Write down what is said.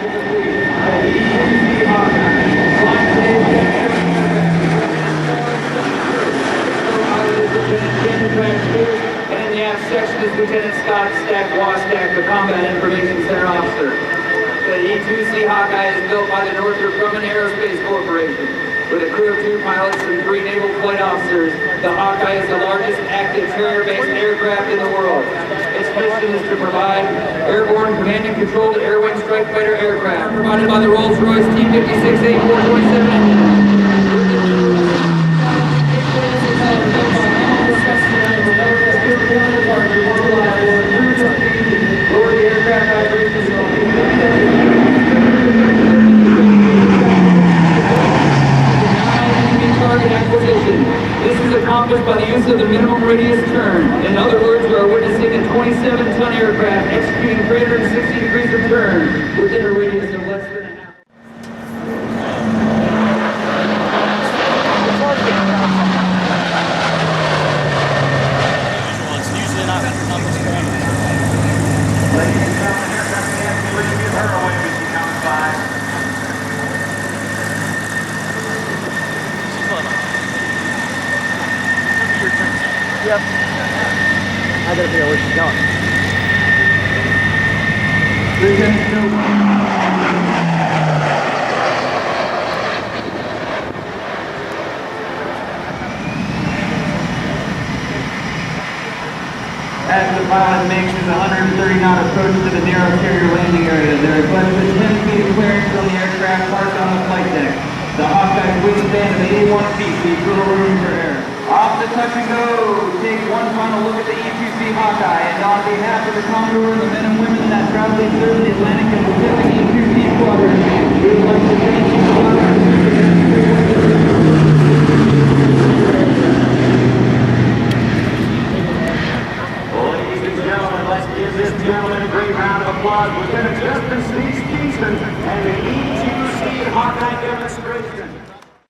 E-2 Hawkeye. Flying today's and in the aft section is Lieutenant Scott Wastak, the Combat Information Center Officer. The E-2 Hawkeye is built by the Northrop Grumman Aerospace Corporation. With a crew of 2 pilots and 3 naval flight officers, the Hawkeye is the largest active carrier-based aircraft in the world. Its mission is to provide airborne command and control to air wing strike fighter aircraft, provided by the Rolls-Royce T-56-8427 engine. This is accomplished by the use of the minimum radius turn. In other words, we are witnessing a 27-ton aircraft executing 360 degrees of turn within a radius of less than a half. Ladies and gentlemen, here comes the ambulance. Give her away when she comes by. Yep. I gotta figure out where she's going. As the pilot makes his 130-knot approach to the narrow carrier landing area, there is less than 10 feet of clearance from the aircraft parked on the flight deck. The Hawkeye's wingspan of 81 feet leaves little room for error. Off the touch and go, take one final look at the E-2 Hawkeye, and on behalf of the Commodore and the men and women that proudly serve the Atlantic and Pacific E-2 Squadron, we would like to thank you for allowing us to Ladies and gentlemen, let's give this gentleman a great round of applause. Lieutenant Justin Steve Kingston and the E-2 Hawkeye demonstration.